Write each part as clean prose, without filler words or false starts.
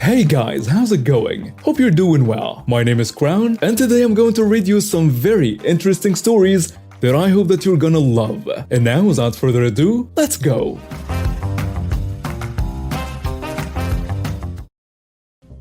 Hey guys, how's it going? Hope you're doing well. My name is Crown, and today I'm going to read you some very interesting stories that I hope that you're gonna love. And now, without further ado, let's go!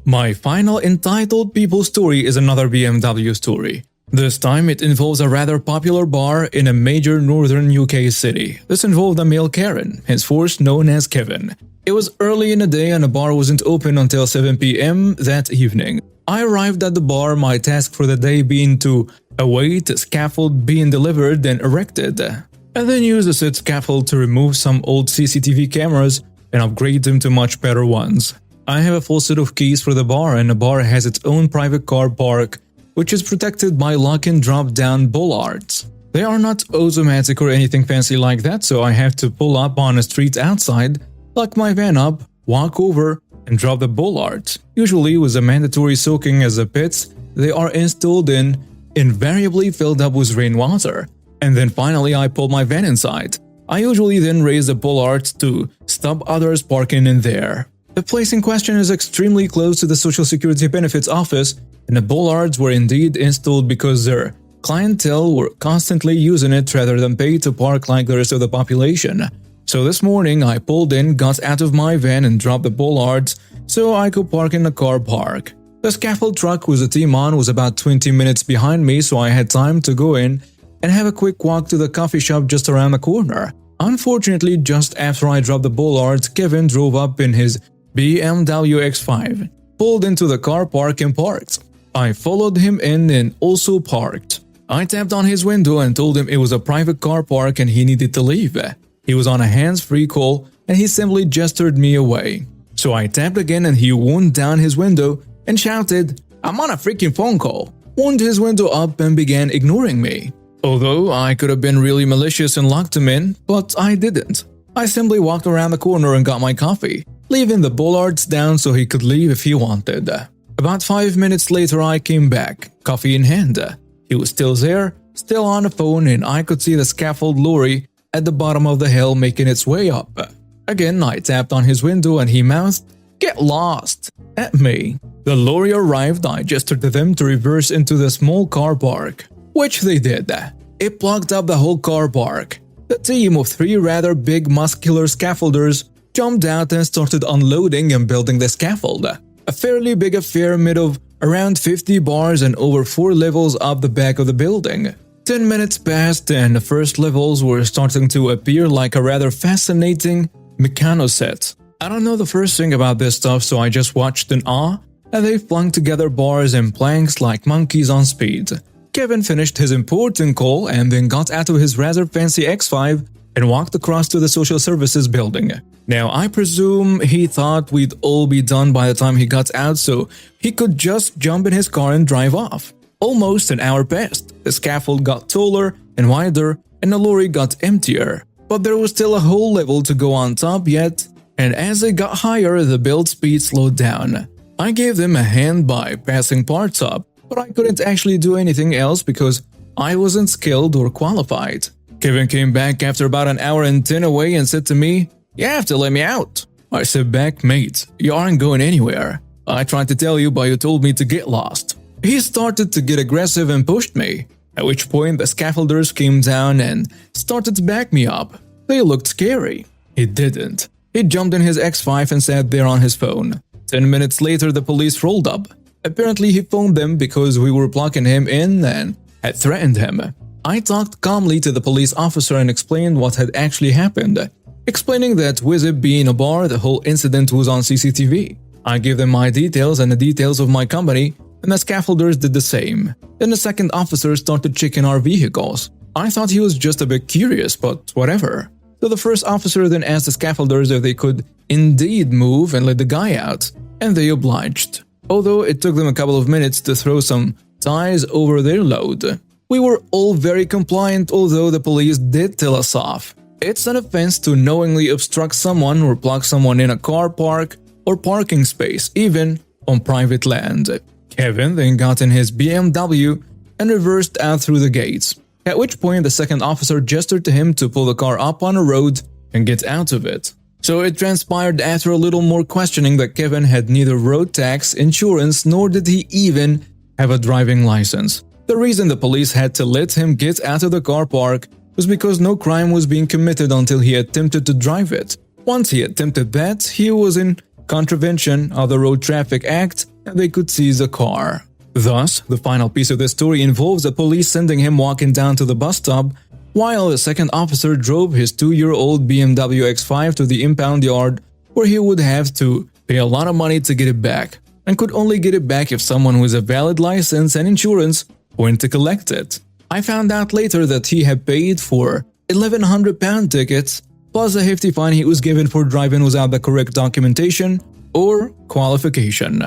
My final entitled People story is another BMW story. This time it involves a rather popular bar in a major northern UK city. This involved a male Karen, henceforth known as Kevin. It was early in the day and the bar wasn't open until 7 p.m. that evening. I arrived at the bar, my task for the day being to await a scaffold being delivered and erected, and then use the said scaffold to remove some old CCTV cameras and upgrade them to much better ones. I have a full set of keys for the bar, and the bar has its own private car park, which is protected by lock and drop down bollards. They are not automatic or anything fancy like that, so I have to pull up on a street outside, lock my van up, walk over, and drop the bollards. Usually with a mandatory soaking as the pits, they are installed in, invariably filled up with rainwater. And then finally I pull my van inside. I usually then raise the bollards to stop others parking in there. The place in question is extremely close to the Social Security Benefits office, and the bollards were indeed installed because their clientele were constantly using it rather than pay to park like the rest of the population. So this morning I pulled in, got out of my van and dropped the bollards so I could park in the car park. The scaffold truck with the team on was about 20 minutes behind me, so I had time to go in and have a quick walk to the coffee shop just around the corner. Unfortunately, just after I dropped the bollards, Kevin drove up in his BMW X5, pulled into the car park and parked. I followed him in and also parked. I tapped on his window and told him it was a private car park and he needed to leave. He was on a hands-free call and he simply gestured me away. So I tapped again and he wound down his window and shouted, "I'm on a freaking phone call," wound his window up and began ignoring me. Although I could have been really malicious and locked him in, but I didn't. I simply walked around the corner and got my coffee, leaving the bollards down so he could leave if he wanted. About 5 minutes later I came back, coffee in hand. He was still there, still on the phone, and I could see the scaffold lorry at the bottom of the hill making its way up. Again, I tapped on his window and he mouthed, "Get lost," at me. The lorry arrived, I gestured to them to reverse into the small car park, which they did. It blocked up the whole car park. The team of 3 rather big muscular scaffolders jumped out and started unloading and building the scaffold. A fairly big affair made of around 50 bars and over 4 levels up the back of the building. 10 minutes passed and the first levels were starting to appear like a rather fascinating mechano set. I don't know the first thing about this stuff, so I just watched in awe, and they flung together bars and planks like monkeys on speed. Kevin finished his important call and then got out of his rather fancy X5 and walked across to the social services building. Now, I presume he thought we'd all be done by the time he got out, so he could just jump in his car and drive off. Almost an hour passed. The scaffold got taller and wider, and the lorry got emptier. But there was still a whole level to go on top yet, and as they got higher, the build speed slowed down. I gave them a hand by passing parts up, but I couldn't actually do anything else because I wasn't skilled or qualified. Kevin came back after about an hour and 10 away and said to me, "You have to let me out." I said back, "Mate, you aren't going anywhere. I tried to tell you, but you told me to get lost." He started to get aggressive and pushed me, at which point the scaffolders came down and started to back me up. They looked scary. He didn't. He jumped in his X5 and sat there on his phone. 10 minutes later the police rolled up. Apparently he phoned them because we were blocking him in and had threatened him. I talked calmly to the police officer and explained what had actually happened, explaining that with it being a bar, the whole incident was on CCTV. I gave them my details and the details of my company, and the scaffolders did the same. Then the second officer started checking our vehicles. I thought he was just a bit curious, but whatever. So the first officer then asked the scaffolders if they could indeed move and let the guy out, and they obliged. Although it took them a couple of minutes to throw some ties over their load. We were all very compliant, although the police did tell us off. It's an offense to knowingly obstruct someone or block someone in a car park or parking space, even on private land. Kevin then got in his BMW and reversed out through the gates, at which point the second officer gestured to him to pull the car up on a road and get out of it. So it transpired after a little more questioning that Kevin had neither road tax, insurance, nor did he even have a driving license. The reason the police had to let him get out of the car park was because no crime was being committed until he attempted to drive it. Once he attempted that, he was in contravention of the Road Traffic Act and they could seize a car. Thus, the final piece of the story involves the police sending him walking down to the bus stop while a second officer drove his 2-year-old BMW X5 to the impound yard where he would have to pay a lot of money to get it back and could only get it back if someone with a valid license and insurance went to collect it. I found out later that he had paid for £1,100 tickets plus a hefty fine he was given for driving without the correct documentation or qualification.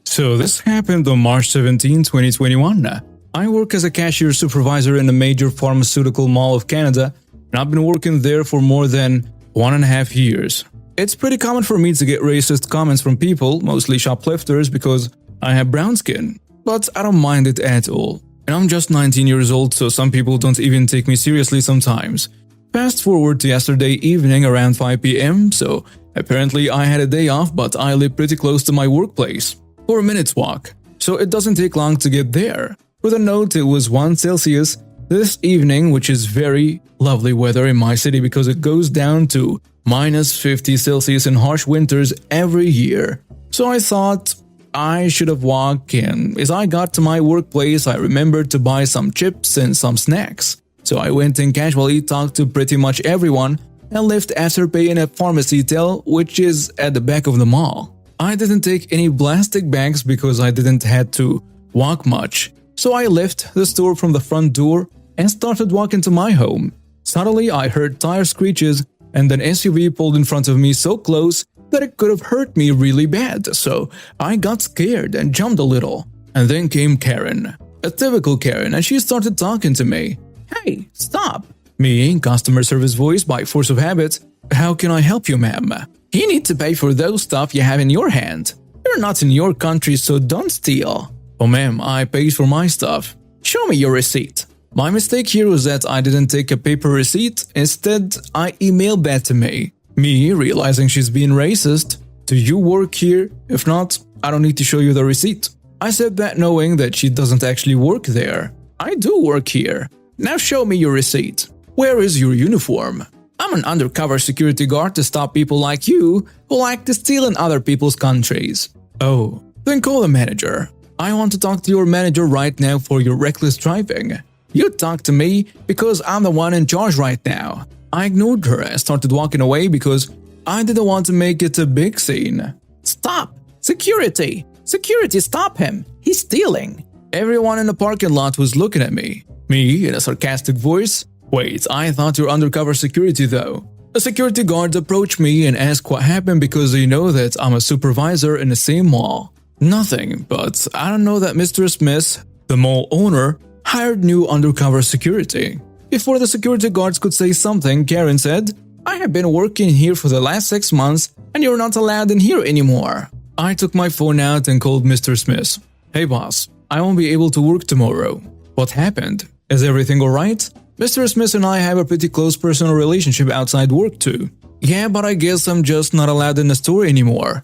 So this happened on March 17, 2021. I work as a cashier supervisor in a major pharmaceutical mall of Canada, and I've been working there for more than 1.5 years. It's pretty common for me to get racist comments from people, mostly shoplifters, because I have brown skin, but I don't mind it at all. And I'm just 19 years old, so some people don't even take me seriously sometimes. Fast forward to yesterday evening around 5 p.m, so apparently I had a day off, but I live pretty close to my workplace. 4 minutes walk, so it doesn't take long to get there. With a note, it was 1 Celsius this evening, which is very lovely weather in my city because it goes down to -50 Celsius in harsh winters every year. So I thought I should have walked, and as I got to my workplace, I remembered to buy some chips and some snacks. So I went and casually talked to pretty much everyone and left after paying a pharmacy tel, which is at the back of the mall. I didn't take any plastic bags because I didn't have to walk much. So I left the store from the front door and started walking to my home. Suddenly I heard tire screeches and an SUV pulled in front of me so close that it could have hurt me really bad, so I got scared and jumped a little. And then came Karen, a typical Karen, and she started talking to me. "Hey, stop!" Me, customer service voice by force of habit. "How can I help you, ma'am?" "You need to pay for those stuff you have in your hand. You're not in your country, so don't steal." "Oh ma'am, I paid for my stuff." "Show me your receipt." My mistake here was that I didn't take a paper receipt, instead I emailed that to me. Me, realizing she's being racist. "Do you work here? If not, I don't need to show you the receipt." I said that knowing that she doesn't actually work there. "I do work here. Now show me your receipt." "Where is your uniform?" "I'm an undercover security guard to stop people like you who like to steal in other people's countries." "Oh, then call the manager. I want to talk to your manager right now for your reckless driving." "You talk to me because I'm the one in charge right now." I ignored her and started walking away because I didn't want to make it a big scene. "Stop! Security! Security, stop him! He's stealing!" Everyone in the parking lot was looking at me. Me, in a sarcastic voice. "Wait, I thought you're undercover security though." A security guard approached me and asked what happened because they know that I'm a supervisor in the same mall. Nothing, but I don't know that Mr. Smith, the mall owner, hired new undercover security. Before the security guards could say something, Karen said, "I have been working here for the last 6 months and you're not allowed in here anymore." I took my phone out and called Mr. Smith. "Hey boss, I won't be able to work tomorrow." "What happened? Is everything alright?" "Mr. Smith and I have a pretty close personal relationship outside work too." "Yeah, but I guess I'm just not allowed in the store anymore."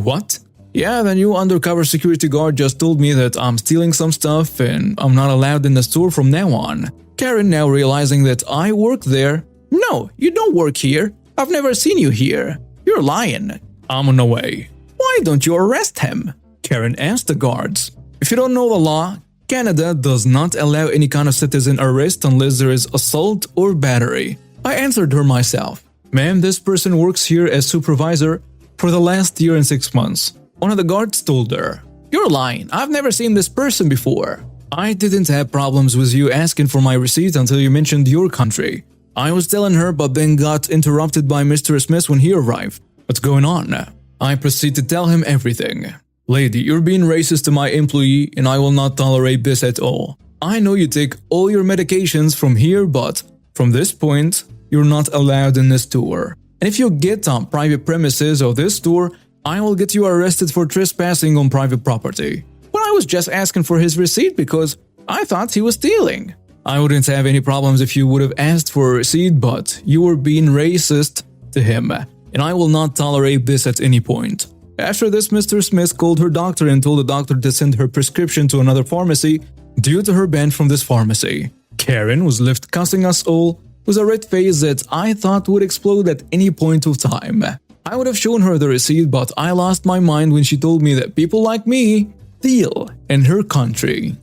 What?" "Yeah, the new undercover security guard just told me that I'm stealing some stuff and I'm not allowed in the store from now on." Karen, now realizing that I work there. "No, you don't work here. I've never seen you here. You're lying." "I'm on the way." "Why don't you arrest him?" Karen asked the guards. If you don't know the law, Canada does not allow any kind of citizen arrest unless there is assault or battery. I answered her myself. "Ma'am, this person works here as supervisor for the last year and 6 months." One of the guards told her, "You're lying. I've never seen this person before." "I didn't have problems with you asking for my receipt until you mentioned your country." I was telling her, but then got interrupted by Mr. Smith when he arrived. "What's going on?" I proceed to tell him everything. "Lady, you're being racist to my employee and I will not tolerate this at all. I know you take all your medications from here, but from this point, you're not allowed in this store. And if you get on private premises of this store, I will get you arrested for trespassing on private property." But I was just asking for his receipt because I thought he was stealing. I wouldn't have any problems if you would have asked for a receipt, but you were being racist to him, and I will not tolerate this at any point. After this, Mr. Smith called her doctor and told the doctor to send her prescription to another pharmacy due to her ban from this pharmacy. Karen was left cussing us all with a red face that I thought would explode at any point of time. I would have shown her the receipt, but I lost my mind when she told me that people like me steal in her country.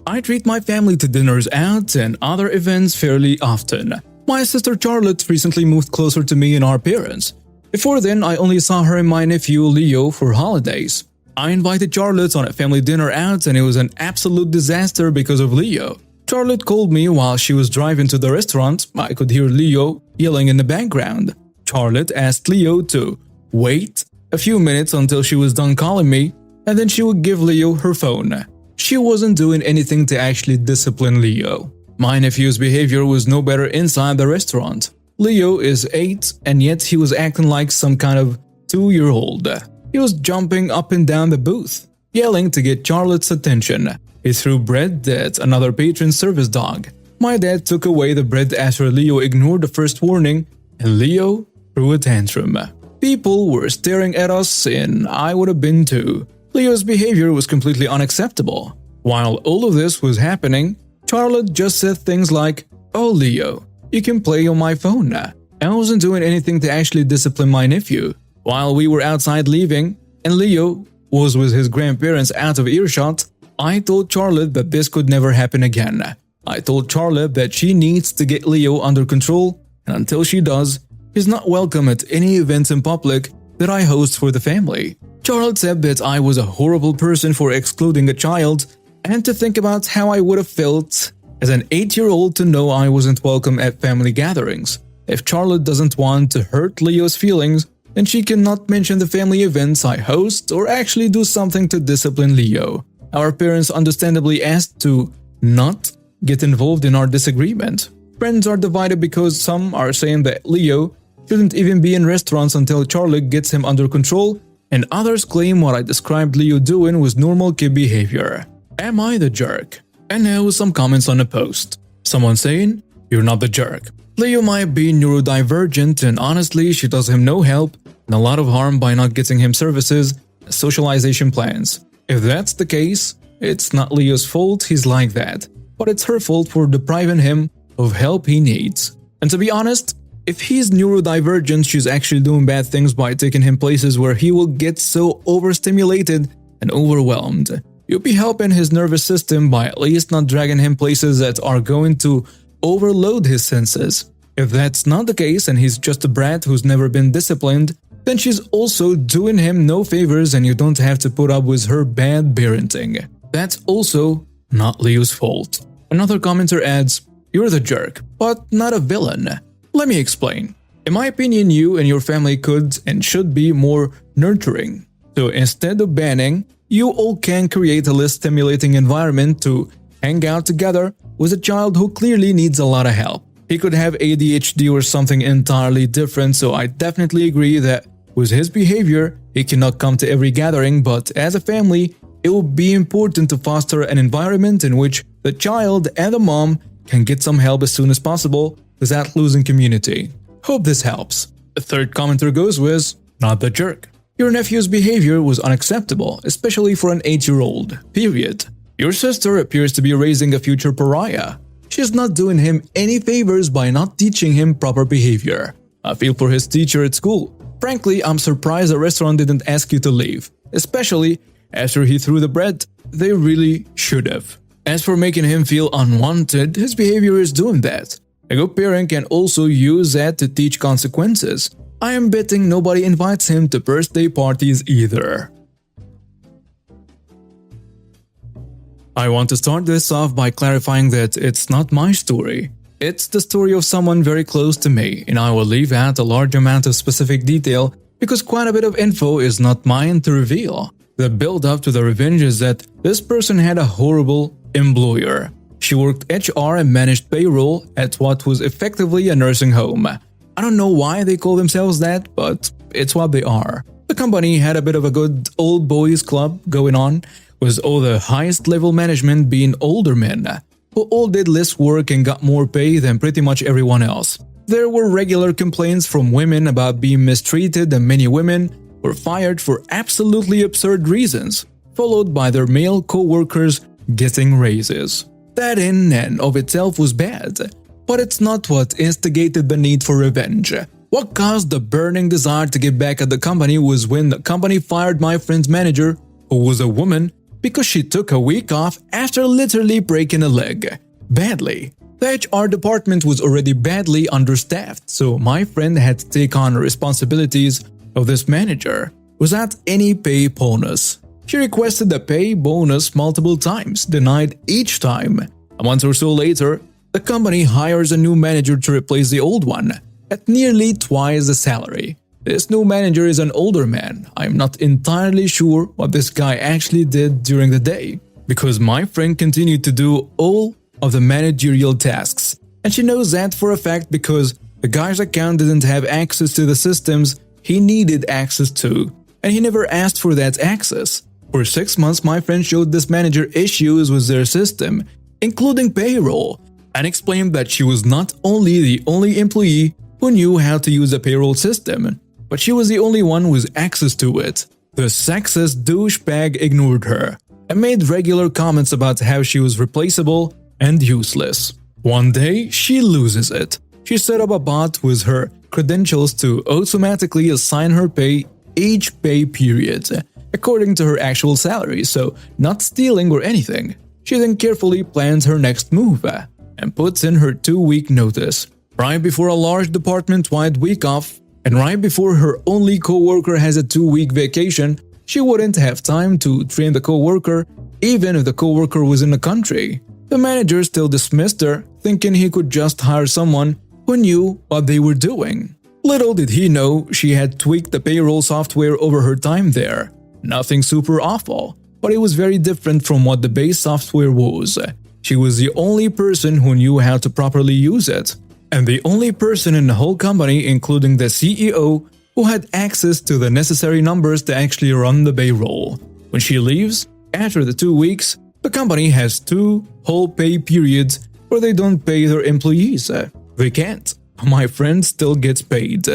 I treat my family to dinners out and other events fairly often. My sister Charlotte recently moved closer to me and our parents. Before then, I only saw her and my nephew Leo for holidays. I invited Charlotte on a family dinner out and it was an absolute disaster because of Leo. Charlotte called me while she was driving to the restaurant. I could hear Leo yelling in the background. Charlotte asked Leo to wait a few minutes until she was done calling me, and then she would give Leo her phone. She wasn't doing anything to actually discipline Leo. My nephew's behavior was no better inside the restaurant. Leo is 8 and yet he was acting like some kind of 2-year-old. He was jumping up and down the booth, yelling to get Charlotte's attention. He threw bread at another patron's service dog. My dad took away the bread after Leo ignored the first warning, and Leo threw a tantrum. People were staring at us and I would have been too. Leo's behavior was completely unacceptable. While all of this was happening, Charlotte just said things like, "Oh Leo, you can play on my phone now." I wasn't doing anything to actually discipline my nephew. While we were outside leaving, and Leo was with his grandparents out of earshot, I told Charlotte that this could never happen again. I told Charlotte that she needs to get Leo under control, and until she does, he's not welcome at any events in public that I host for the family. Charlotte said that I was a horrible person for excluding a child, and to think about how I would have felt as an 8-year-old to know I wasn't welcome at family gatherings. If Charlotte doesn't want to hurt Leo's feelings, then she cannot mention the family events I host or actually do something to discipline Leo. Our parents understandably asked to not get involved in our disagreement. Friends are divided because some are saying that Leo shouldn't even be in restaurants until Charlotte gets him under control, and others claim what I described Leo doing was normal kid behavior. Am I the jerk? And now some comments on the post. Someone saying, "You're not the jerk. Leo might be neurodivergent and honestly she does him no help and a lot of harm by not getting him services and socialization plans. If that's the case, it's not Leo's fault he's like that, but it's her fault for depriving him of help he needs. And to be honest, if he's neurodivergent, she's actually doing bad things by taking him places where he will get so overstimulated and overwhelmed. You'll be helping his nervous system by at least not dragging him places that are going to overload his senses. If that's not the case and he's just a brat who's never been disciplined, then she's also doing him no favors and you don't have to put up with her bad parenting. That's also not Leo's fault." Another commenter adds, "You're the jerk, but not a villain. Let me explain. In my opinion, you and your family could and should be more nurturing. So instead of banning, you all can create a less stimulating environment to hang out together with a child who clearly needs a lot of help. He could have ADHD or something entirely different, so I definitely agree that with his behavior, he cannot come to every gathering, but as a family, it will be important to foster an environment in which the child and the mom can get some help as soon as possible without losing community. Hope this helps." The third commenter goes with, "Not the jerk. Your nephew's behavior was unacceptable, especially for an 8-year-old. Period. Your sister appears to be raising a future pariah. She's not doing him any favors by not teaching him proper behavior. I feel for his teacher at school. Frankly, I'm surprised the restaurant didn't ask you to leave, especially after he threw the bread. They really should have. As for making him feel unwanted, his behavior is doing that. A good parent can also use that to teach consequences. I am betting nobody invites him to birthday parties either." I want to start this off by clarifying that it's not my story. It's the story of someone very close to me, and I will leave out a large amount of specific detail because quite a bit of info is not mine to reveal. The build-up to the revenge is that this person had a horrible employer. She worked HR and managed payroll at what was effectively a nursing home. I don't know why they call themselves that, but it's what they are. The company had a bit of a good old boys club going on, with all the highest level management being older men, who all did less work and got more pay than pretty much everyone else. There were regular complaints from women about being mistreated, and many women were fired for absolutely absurd reasons, followed by their male co-workers getting raises. That in and of itself was bad, but it's not what instigated the need for revenge. What caused the burning desire to get back at the company was when the company fired my friend's manager, who was a woman, because she took a week off after literally breaking a leg. Badly. The HR department was already badly understaffed, so my friend had to take on the responsibilities of this manager without any pay bonus. She requested a pay bonus multiple times, denied each time. A month or so later, the company hires a new manager to replace the old one, at nearly twice the salary. This new manager is an older man. I'm not entirely sure what this guy actually did during the day, because my friend continued to do all of the managerial tasks, and she knows that for a fact because the guy's account didn't have access to the systems he needed access to, and he never asked for that access. For 6 months, my friend showed this manager issues with their system, including payroll, and explained that she was not only the only employee who knew how to use the payroll system, but she was the only one with access to it. The sexist douchebag ignored her and made regular comments about how she was replaceable and useless. One day, she loses it. She set up a bot with her credentials to automatically assign her pay each pay period, according to her actual salary, so not stealing or anything. She then carefully plans her next move and puts in her 2-week notice, right before a large department-wide week off, and right before her only co-worker has a 2-week vacation. She wouldn't have time to train the co-worker, even if the co-worker was in the country. The manager still dismissed her, thinking he could just hire someone who knew what they were doing. Little did he know she had tweaked the payroll software over her time there. Nothing super awful, but it was very different from what the base software was. She was the only person who knew how to properly use it, and the only person in the whole company, including the CEO, who had access to the necessary numbers to actually run the payroll. When she leaves, after the 2 weeks, the company has 2 whole pay periods where they don't pay their employees. They can't. My friend still gets paid,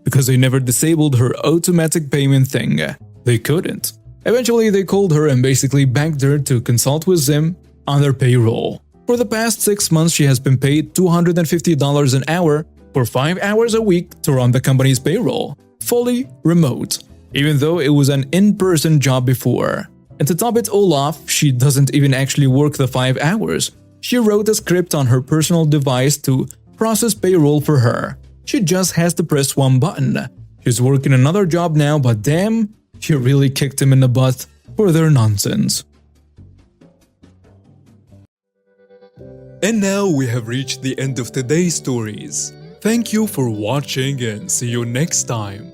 because they never disabled her automatic payment thing. They couldn't. Eventually, they called her and basically begged her to consult with them on their payroll. For the past 6 months, she has been paid $250 an hour for 5 hours a week to run the company's payroll, fully remote, even though it was an in-person job before. And to top it all off, she doesn't even actually work the 5 hours. She wrote a script on her personal device to process payroll for her. She just has to press one button. She's working another job now, but damn, she really kicked him in the butt for their nonsense. And now we have reached the end of today's stories. Thank you for watching and see you next time.